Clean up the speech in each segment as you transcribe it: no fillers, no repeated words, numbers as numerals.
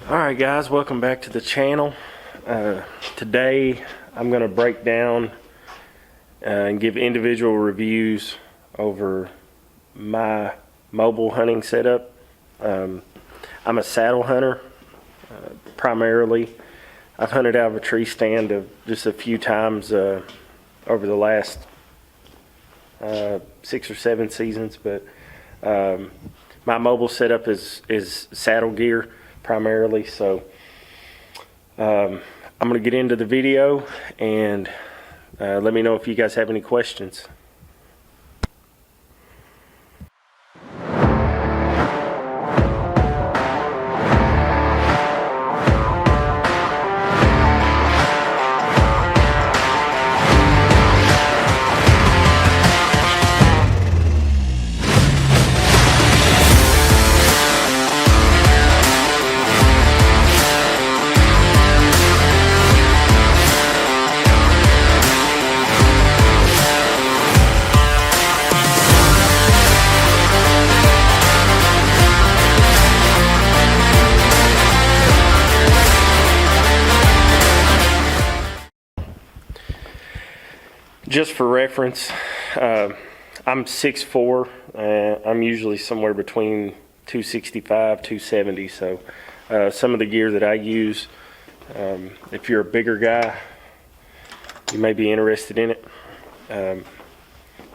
Alright guys, welcome back to the channel. Today I'm going to break down and give individual reviews over my mobile hunting setup. I'm a saddle hunter primarily. I've hunted out of a tree stand just a few times over the last 6 or 7 seasons, but my mobile setup is saddle gear primarily. So I'm going to get into the video and let me know if you guys have any questions. Just for reference, I'm 6'4", I'm usually somewhere between 265, 270, so some of the gear that I use, if you're a bigger guy, you may be interested in it.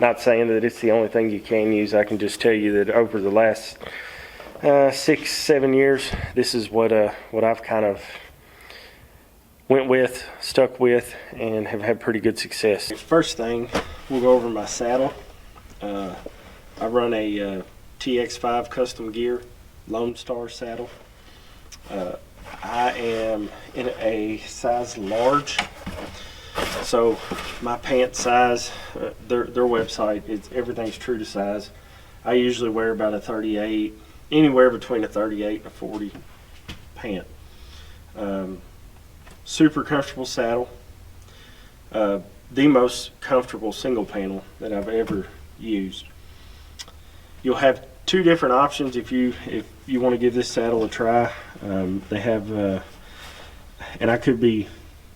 Not saying that it's the only thing you can use. I can just tell you that over the last 6-7 years, this is what I've kind of went with, stuck with, and have had pretty good success. First thing, we'll go over my saddle. I run a TX5 custom gear Lone Star saddle. I am in a size large, so my pant size, their website, everything's true to size. I usually wear about a 38, anywhere between a 38 and a 40 pant. Super comfortable saddle, the most comfortable single panel that I've ever used. You'll have two different options if you want to give this saddle a try. They have, and I could be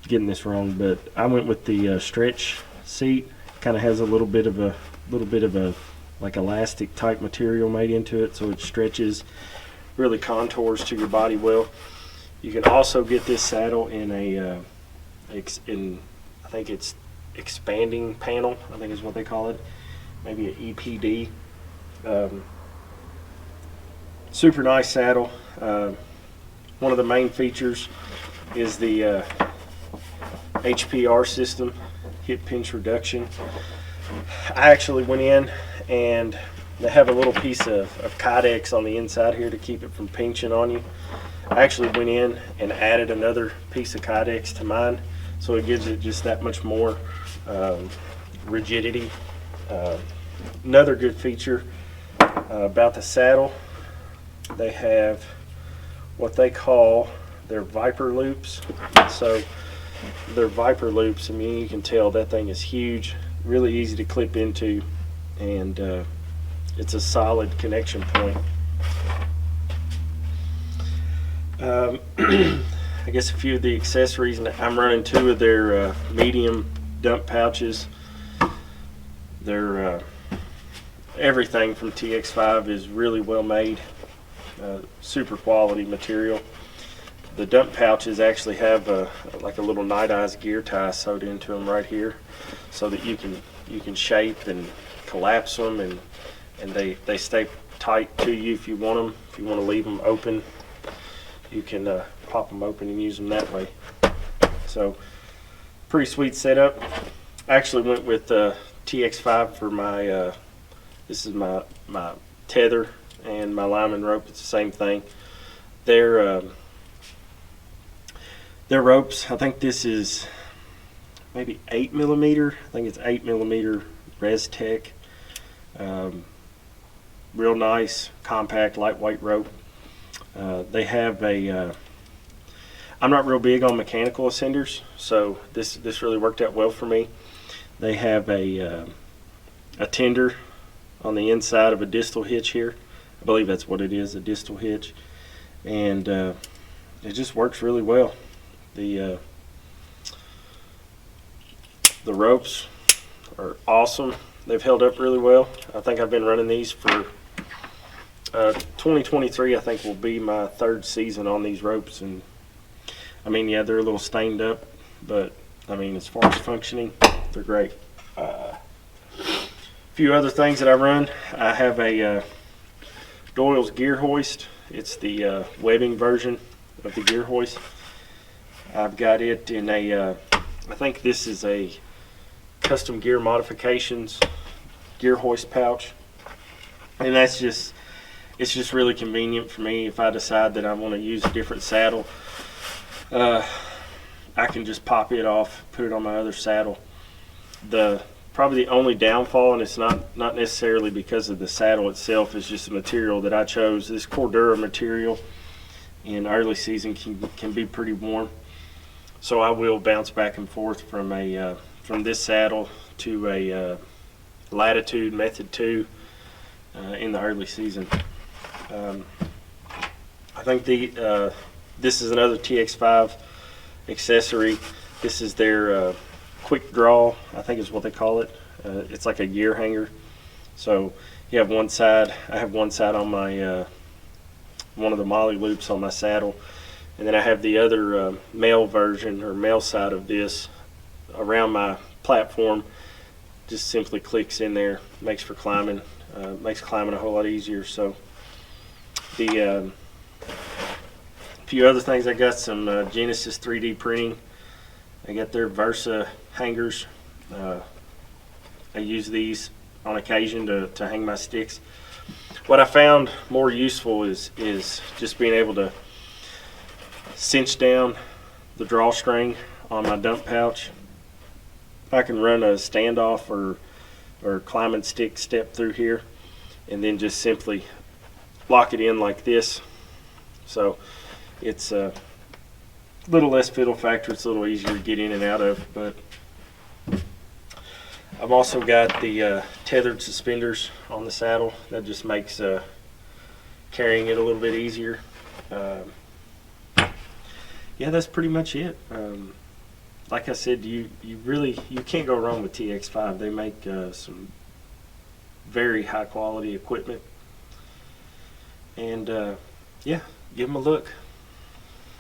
getting this wrong, but I went with the stretch seat. Kind of has a little bit of a like elastic type material made into it, so it stretches, really contours to your body well. You can also get this saddle in I think it's expanding panel, I think is what they call it, maybe an EPD. Super nice saddle. One of the main features is the HPR system, hip pinch reduction. I actually went in and they have a little piece of Kydex on the inside here to keep it from pinching on you. I actually went in and added another piece of Kydex to mine, so it gives it just that much more rigidity. Another good feature about the saddle, they have what they call their Viper loops. So their Viper loops, I mean, you can tell that thing is huge, really easy to clip into, and it's a solid connection point. I guess a few of the accessories, and I'm running 2 of their medium dump pouches. Their everything from TX5 is really well made, super quality material. The dump pouches actually have like a little Night Eyes gear tie sewed into them right here, so that you can shape and collapse them, and they stay tight to you if you want them. If you want to leave them open, you can pop them open and use them that way. So pretty sweet setup. I actually went with TX5 for my this is my tether and my lineman rope. It's the same thing. Their ropes, I think this is maybe 8mm. I think it's 8mm Res Tech. Real nice, compact, lightweight rope. They have a I'm not real big on mechanical ascenders, so this really worked out well for me. They have a tender on the inside of a distal hitch here. I believe that's what it is, a distal hitch. And it just works really well. The ropes are awesome. They've held up really well. I think I've been running these for 2023. I think will be my 3rd season on these ropes, and I mean, yeah, they're a little stained up, but I mean, as far as functioning, they're great. A few other things that I run. I have a Doyle's gear hoist. It's the webbing version of the gear hoist. I've got it in a, I think this is a custom gear modifications gear hoist pouch, and it's just really convenient for me. If I decide that I want to use a different saddle, I can just pop it off, put it on my other saddle. Probably the only downfall, and it's not necessarily because of the saddle itself, is just the material that I chose. This Cordura material in early season can be pretty warm, so I will bounce back and forth from this saddle to a Latitude Method 2 in the early season. I think this is another TX5 accessory. This is their quick draw, I think is what they call it. It's like a gear hanger. So you have one side. I have one side on my one of the molly loops on my saddle, and then I have the other male version or male side of this around my platform. Just simply clicks in there, makes for climbing, makes climbing a whole lot easier. So the few other things, I got some Genesis 3D printing. I got their Versa hangers. I use these on occasion to hang my sticks. What I found more useful is just being able to cinch down the drawstring on my dump pouch. I can run a standoff or climbing stick step through here, and then just simply lock it in like this. So it's a little less fiddle factor. It's a little easier to get in and out of. But I've also got the tethered suspenders on the saddle. That just makes carrying it a little bit easier. Yeah, that's pretty much it. Like I said, you can't go wrong with TX5. They make some very high quality equipment, and yeah, give them a look.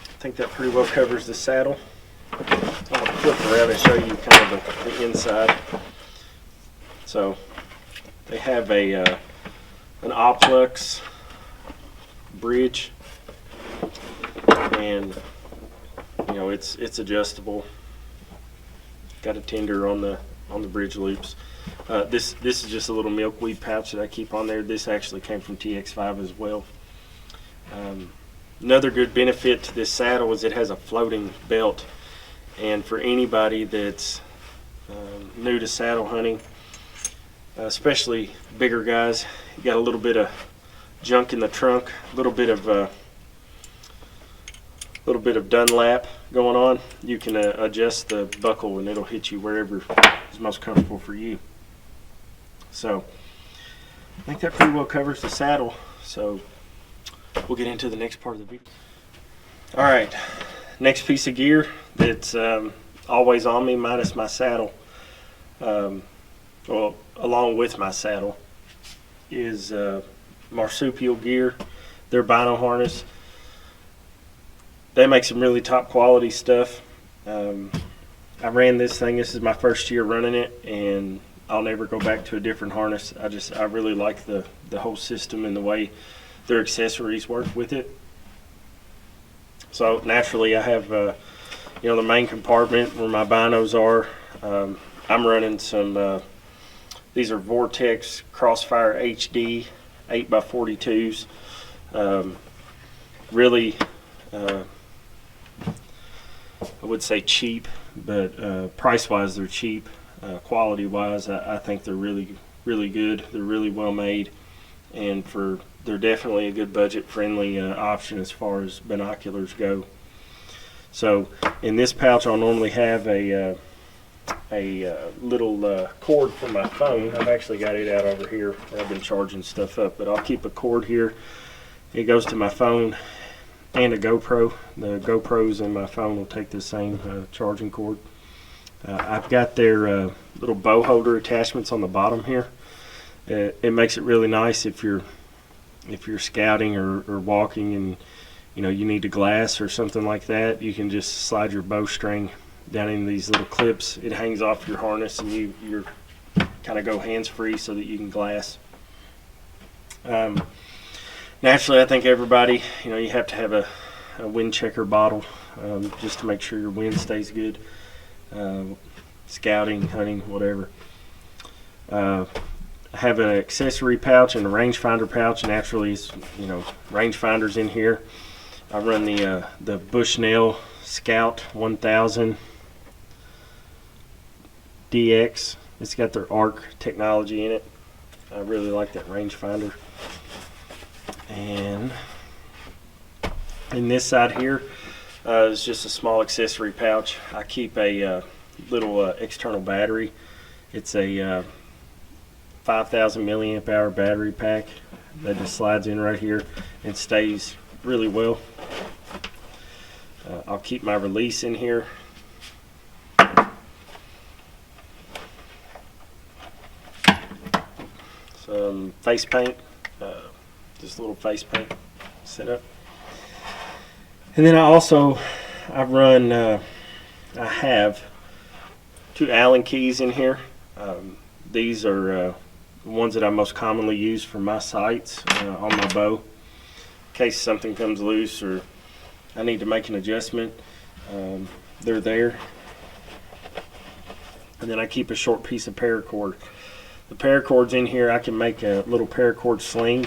I think that pretty well covers the saddle. I'm gonna flip around and show you kind of the inside. So they have an Oplux bridge, and you know it's adjustable. Got a tender on the bridge loops. This is just a little milkweed pouch that I keep on there. This actually came from TX5 as well. Another good benefit to this saddle is it has a floating belt, and for anybody that's new to saddle hunting, especially bigger guys, you got a little bit of junk in the trunk, a little bit of Dunlap going on, you can adjust the buckle and it'll hit you wherever is most comfortable for you. So I think that pretty well covers the saddle. So we'll get into the next part of the video. All right, next piece of gear that's always on me minus my saddle, well, along with my saddle, is Marsupial gear, their bino harness. They make some really top quality stuff. I ran this thing. This is my first year running it, and I'll never go back to a different harness. I really like the whole system and the way their accessories work with it. So naturally, I have the main compartment where my binos are. I'm running some. These are Vortex Crossfire HD 8x42s. Really. I would say cheap, but price-wise they're cheap. Quality-wise, I think they're really, really good. They're really well made, and they're definitely a good budget-friendly option as far as binoculars go. So in this pouch, I'll normally have a little cord for my phone. I've actually got it out over here. I've been charging stuff up, but I'll keep a cord here. It goes to my phone, and a GoPro. The GoPros and my phone will take the same charging cord. I've got their little bow holder attachments on the bottom here. It makes it really nice if you're scouting or walking and you need a glass or something like that. You can just slide your bowstring down in these little clips. It hangs off your harness, and you're kind of go hands-free so that you can glass. Naturally, I think everybody, you have to have a wind checker bottle just to make sure your wind stays good. Scouting, hunting, whatever. I have an accessory pouch and a rangefinder pouch. Naturally, rangefinder's in here. I run the Bushnell Scout 1000 DX. It's got their ARC technology in it. I really like that rangefinder. And in this side here is just a small accessory pouch. I keep a little external battery. It's a 5,000 milliamp hour battery pack that just slides in right here and stays really well. I'll keep my release in here. Some face paint, just a little face paint set up. And then I have 2 Allen keys in here. These are the ones that I most commonly use for my sights on my bow. In case something comes loose or I need to make an adjustment, they're there. And then I keep a short piece of paracord. The paracord's in here. I can make a little paracord sling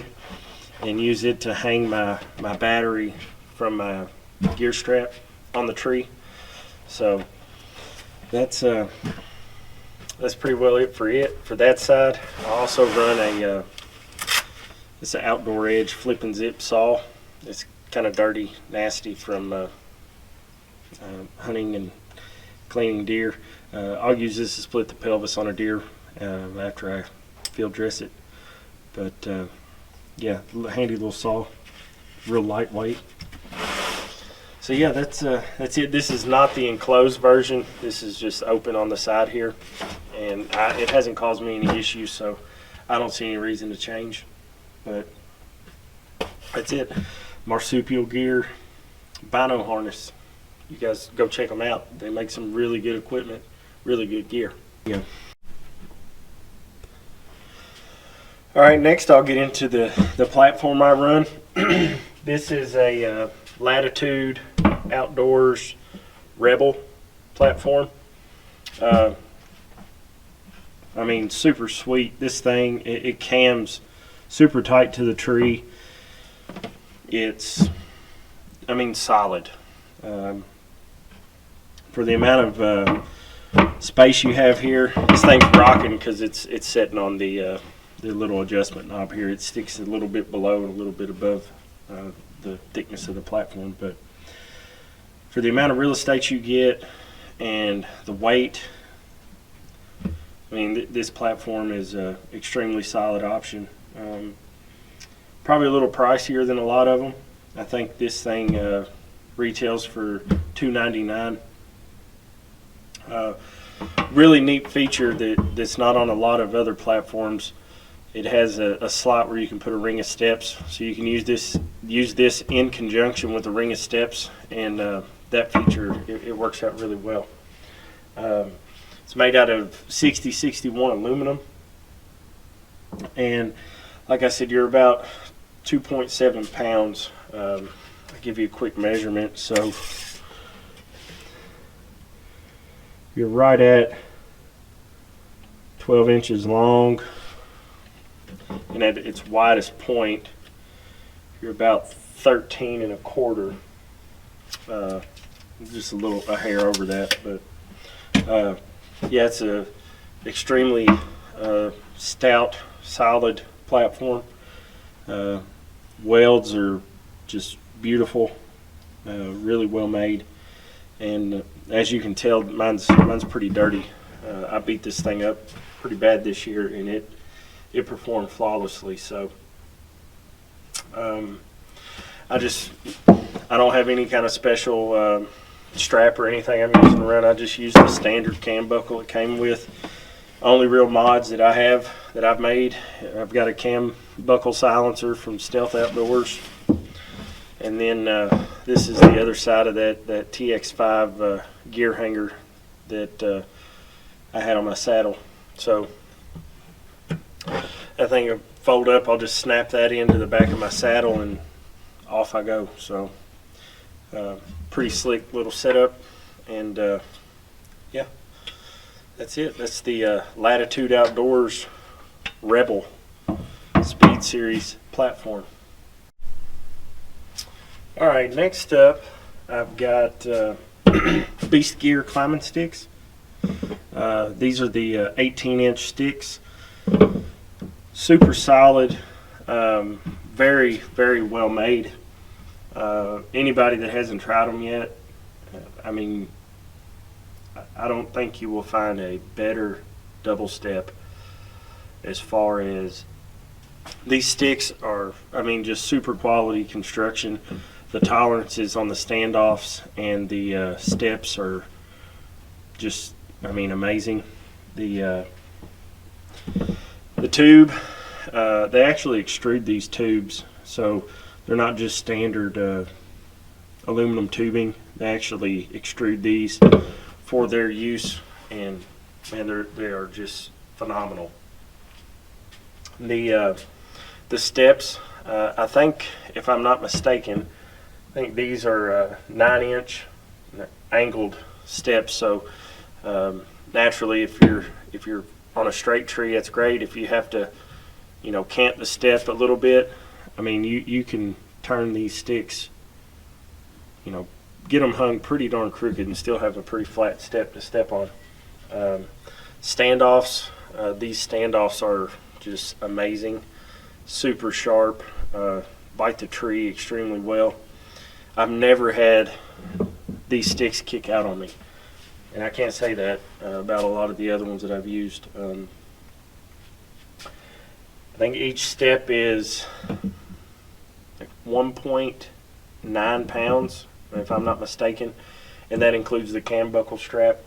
and use it to hang my battery from my gear strap on the tree. So that's pretty well it for that side. I also run it's an Outdoor Edge flip and zip saw. It's kind of dirty, nasty from hunting and cleaning deer. I'll use this to split the pelvis on a deer after I field dress it. But yeah, handy little saw, real lightweight. So yeah, that's it. This is not the enclosed version. This is just open on the side here, and it hasn't caused me any issues, so I don't see any reason to change. But that's it. Marsupial Gear Bino harness. You guys go check them out. They make some really good equipment, really good gear. Yeah. All right, next I'll get into the platform I run. This is a Latitude Outdoors Rebel platform. I mean, super sweet. This thing, it cams super tight to the tree. It's, solid. For the amount of space you have here, this thing's rocking because it's sitting on the little adjustment knob here. It sticks a little bit below and a little bit above the thickness of the platform. But for the amount of real estate you get and the weight, this platform is an extremely solid option. Probably a little pricier than a lot of them. I think this thing retails for $299. Really neat feature that's not on a lot of other platforms. It has a slot where you can put a ring of steps, so you can use this in conjunction with the ring of steps, and that feature it works out really well. It's made out of 6061 aluminum, and like I said, you're about 2.7 pounds. I'll give you a quick measurement. So you're right at 12 inches long, and at its widest point you're about 13 and a quarter, just a hair over that. But yeah, it's a extremely stout, solid platform. Welds are just beautiful, really well made, and as you can tell, mine's pretty dirty. I beat this thing up pretty bad this year, and it performed flawlessly. So I I don't have any kind of special strap or anything I'm using around. I just use the standard cam buckle it came with. Only real mods that I have that I've made, I've got a cam buckle silencer from Stealth Outdoors, and then this is the other side of that TX5 gear hanger that I had on my saddle. So that thing will fold up. I'll just snap that into the back of my saddle and off I go. So pretty slick little setup, and yeah, that's it. That's the Latitude Outdoors Rebel Speed Series platform. All right, next up I've got Beast Gear climbing sticks. These are the 18-inch sticks. Super solid, very, very well made. Anybody that hasn't tried them yet, I mean, I don't think you will find a better double step as far as these sticks are. I mean, just super quality construction. The tolerances on the standoffs and the steps are just, I mean, amazing. The tube, they actually extrude these tubes, so they're not just standard aluminum tubing. They actually extrude these for their use, and man, they are just phenomenal. The steps, I think, if I'm not mistaken, I think these are 9-inch angled steps. So naturally, if you're on a straight tree, that's great. If you have to, you know, cant the step a little bit, I mean, you can turn these sticks, you know, get them hung pretty darn crooked and still have a pretty flat step to step on. Standoffs, these standoffs are just amazing, super sharp, bite the tree extremely well. I've never had these sticks kick out on me, and I can't say that about a lot of the other ones that I've used. I think each step is like 1.9 pounds, if I'm not mistaken, and that includes the cam buckle strap.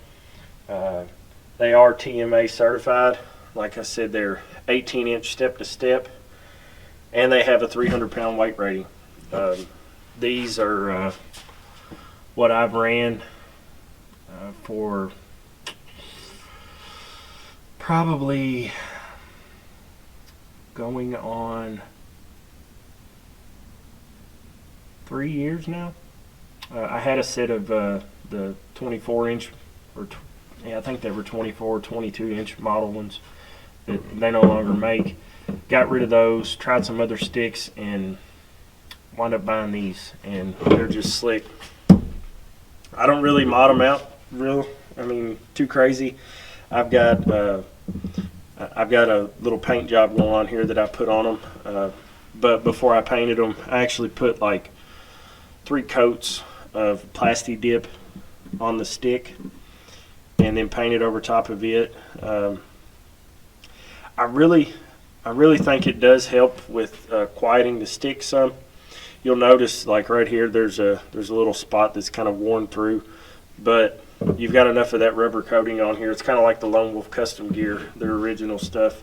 They are TMA certified. Like I said, they're 18-inch step to step, and they have a 300-pound weight rating. These are what I've ran for probably going on 3 years now. I had a set of the 24-inch, I think they were 24, 22-inch model ones that they no longer make. Got rid of those, tried some other sticks, and wound up buying these, and they're just slick. I don't really mod them out too crazy. I've got a little paint job going on here that I put on them, but before I painted them, I actually put like 3 coats of Plasti Dip on the stick and then painted over top of it. I really think it does help with quieting the stick some. You'll notice, like right here, there's a little spot that's kind of worn through, but you've got enough of that rubber coating on here. It's kind of like the Lone Wolf custom gear, their original stuff.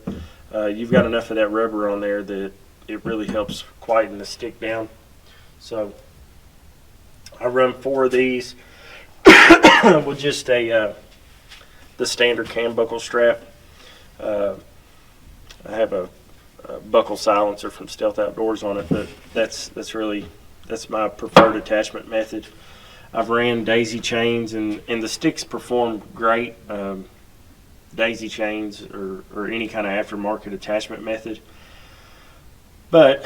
You've got enough of that rubber on there that it really helps quieten the stick down. So I run 4 of these with just the standard cam buckle strap. I have a buckle silencer from Stealth Outdoors on it, but that's my preferred attachment method. I've ran daisy chains, and the sticks perform great. Daisy chains or any kind of aftermarket attachment method, but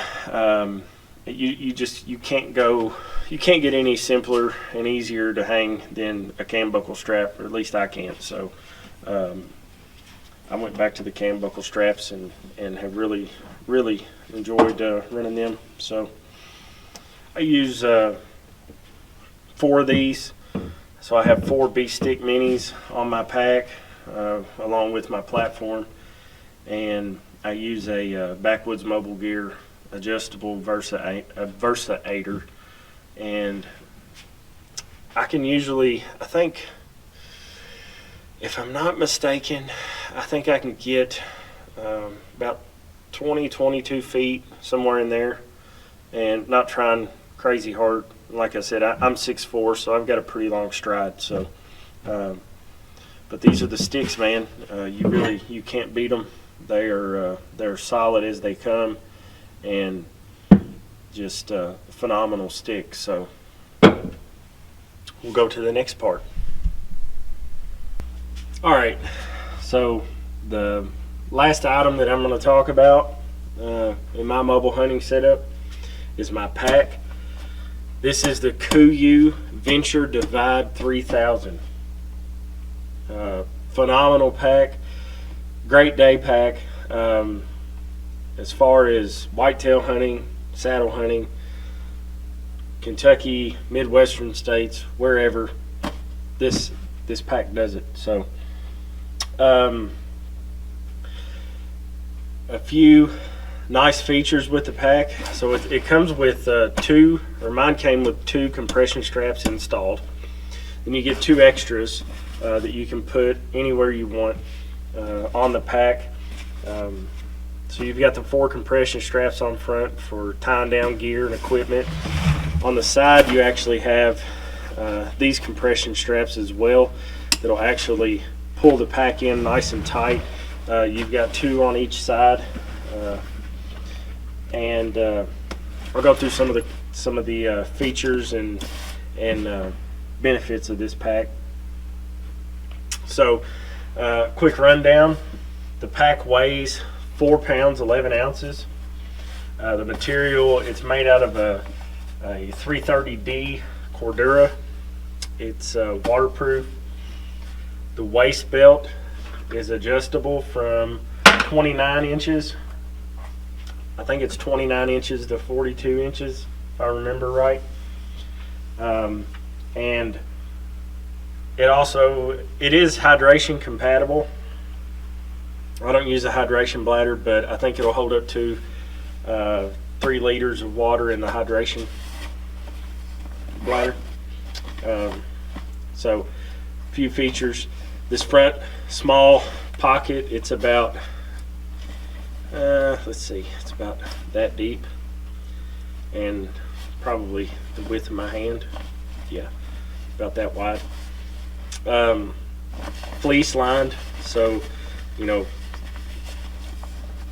you can't get any simpler and easier to hang than a cam buckle strap, or at least I can't. So I went back to the cam buckle straps and have really enjoyed running them. So I use 4 of these. So I have 4 Beast Stick Minis on my pack along with my platform, and I use a Backwoods Mobile Gear adjustable Versa 8er, and I can usually, I think, if I'm not mistaken, I think I can get about 22 feet, somewhere in there, and not trying crazy hard. Like I said, I'm 6'4", so I've got a pretty long stride. So, but these are the sticks, man. You can't beat them. They're solid as they come, and just phenomenal sticks. So we'll go to the next part. All right, so the last item that I'm going to talk about in my mobile hunting setup is my pack. This is the KUIU Venture Divide 3000. Phenomenal pack, great day pack. As far as whitetail hunting, saddle hunting, Kentucky, Midwestern states, wherever, this pack does it. So a few nice features with the pack. So it comes with mine came with 2 compression straps installed. Then you get 2 extras that you can put anywhere you want on the pack. So you've got the 4 compression straps on front for tying down gear and equipment. On the side you actually have these compression straps as well that'll actually pull the pack in nice and tight. You've got 2 on each side, and I'll go through some of the features and benefits of this pack. So, quick rundown: the pack weighs 4 pounds 11 ounces. The material, it's made out of a 330D Cordura. It's waterproof. The waist belt is adjustable from 29 inches. I think it's 29 inches to 42 inches, if I remember right. And it is hydration compatible. I don't use a hydration bladder, but I think it'll hold up to 3 liters of water in the hydration bladder. So, a few features. This front small pocket, it's about, let's see, it's about that deep, and probably the width of my hand. Yeah, about that wide. Fleece lined, so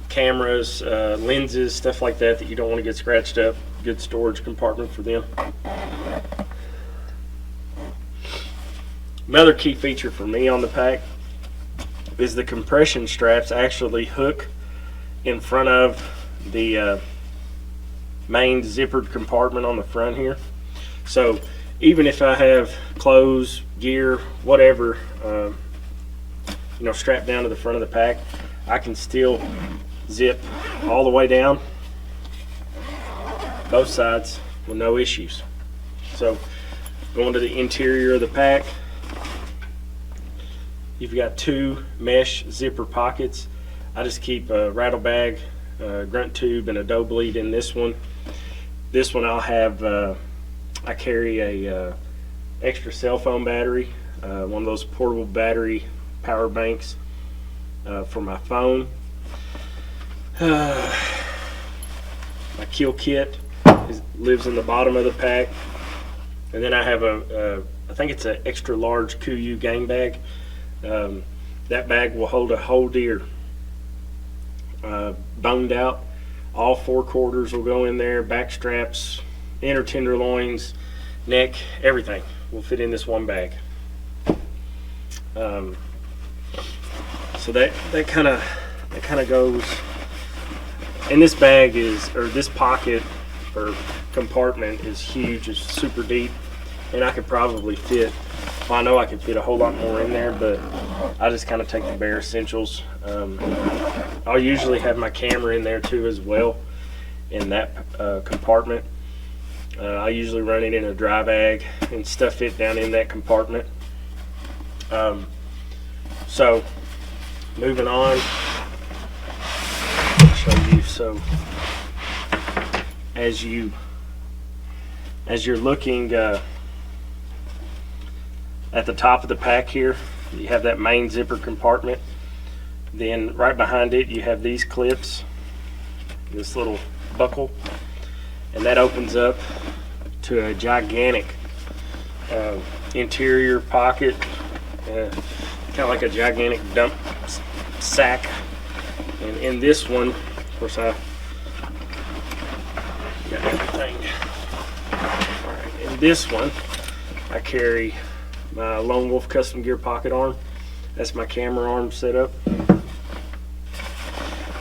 cameras, lenses, stuff like that you don't want to get scratched up. Good storage compartment for them. Another key feature for me on the pack is the compression straps actually hook in front of the main zippered compartment on the front here. So even if I have clothes, gear, whatever, strapped down to the front of the pack, I can still zip all the way down both sides with no issues. So going to the interior of the pack, you've got 2 mesh zipper pockets. I just keep a rattle bag, grunt tube, and a doe bleed in this one. This one I'll have, I carry a extra cell phone battery, one of those portable battery power banks for my phone. My kill kit lives in the bottom of the pack, and then I have I think it's an extra large KUIU game bag. That bag will hold a whole deer, boned out. All 4 quarters will go in there. Back straps, inner tenderloins, neck, everything will fit in this one bag. So that kind of goes. And this bag this pocket or compartment is huge. It's super deep, and I could probably fit. Well, I know I could fit a whole lot more in there, but I just kind of take the bare essentials. I'll usually have my camera in there too as well in that compartment. I usually run it in a dry bag and stuff it down in that compartment. So moving on, I'll show you. So as you as you're looking at the top of the pack here, you have that main zipper compartment. Then right behind it you have these clips, this little buckle, and that opens up to a gigantic interior pocket, kind of like a gigantic dump sack. And in this one, of course, I got everything. All right, in this one, I carry my Lone Wolf Custom Gear pocket arm. That's my camera arm set up.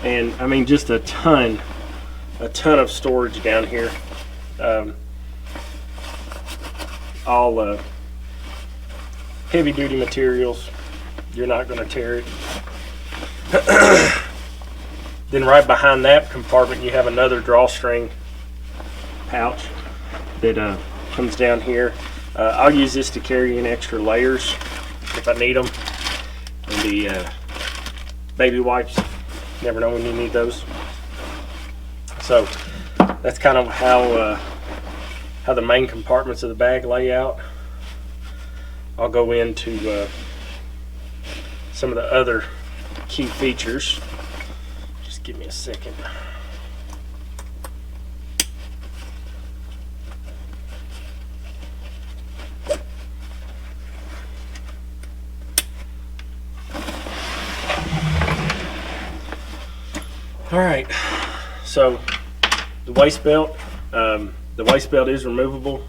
And I mean, just a ton of storage down here. All heavy duty materials. You're not going to tear it. Then right behind that compartment you have another drawstring pouch that comes down here. I'll use this to carry in extra layers if I need them. And the baby wipes, never know when you need those. So that's kind of how the main compartments of the bag lay out. I'll go into some of the other key features. Just give me a second. All right, so the waist belt. The waist belt is removable.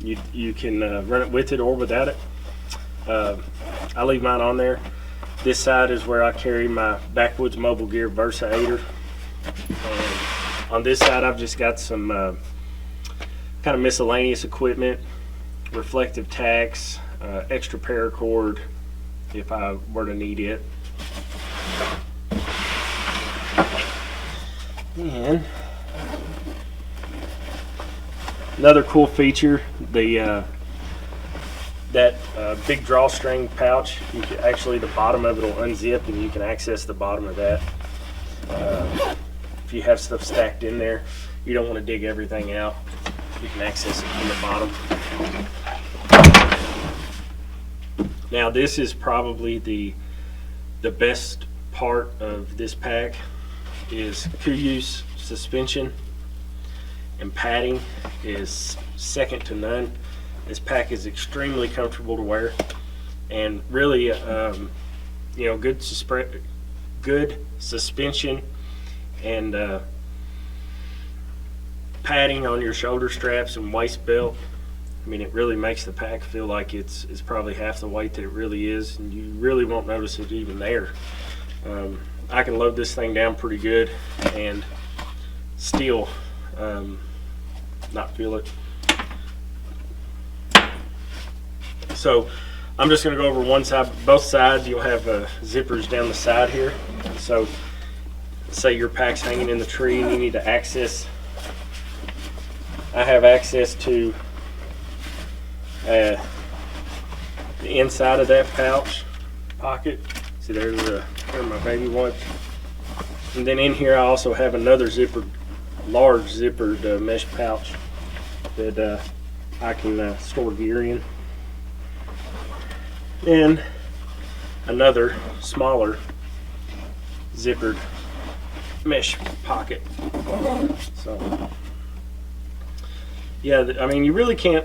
You can run it with it or without it. I leave mine on there. This side is where I carry my Backwoods Mobile Gear Versa 8er. On this side I've just got some kind of miscellaneous equipment, reflective tacks, extra paracord if I were to need it. And another cool feature, the that big drawstring pouch, you can, actually the bottom of it will unzip and you can access the bottom of that. If you have stuff stacked in there, you don't want to dig everything out, you can access it from the bottom. Now this is probably the best part of this pack, is Kuyu's suspension and padding is second to none. This pack is extremely comfortable to wear, and really, you know, good suspension and padding on your shoulder straps and waist belt. I mean, it really makes the pack feel like it's probably half the weight that it really is, and you really won't notice it even there. I can load this thing down pretty good and still not feel it. So I'm just going to go over one side. Both sides you'll have zippers down the side here. So say your pack's hanging in the tree and you need to access. I have access to the inside of that pouch pocket. See, there's where my baby wipes. And then in here I also have another large zippered mesh pouch that I can store gear in. And another smaller zippered mesh pocket. So yeah, I mean, you really can't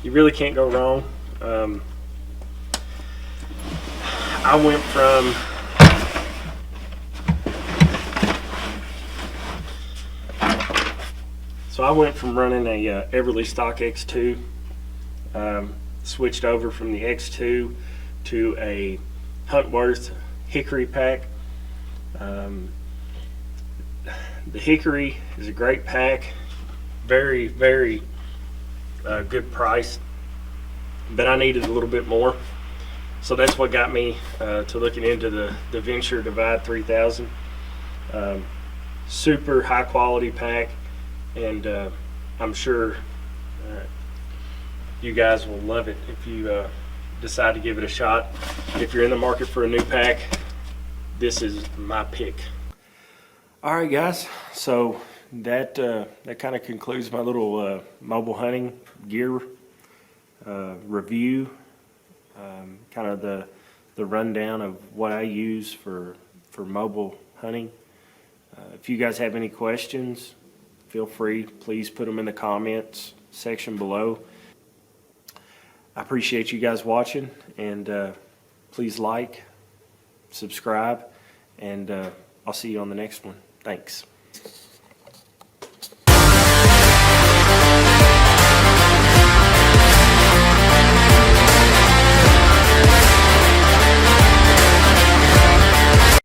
go wrong. I went from running a Everly Stock X2, switched over from the X2 to a Huntworth Hickory pack. The Hickory is a great pack, very, very good price, but I needed a little bit more. So that's what got me to looking into the Venture Divide 3000. Super high quality pack, and I'm sure you guys will love it if you decide to give it a shot. If you're in the market for a new pack, this is my pick. Alright guys, so that kind of concludes my little mobile hunting gear review. Kind of the rundown of what I use for mobile hunting. If you guys have any questions, feel free. Please put them in the comments section below. I appreciate you guys watching, and please like, subscribe, and I'll see you on the next one. Thanks.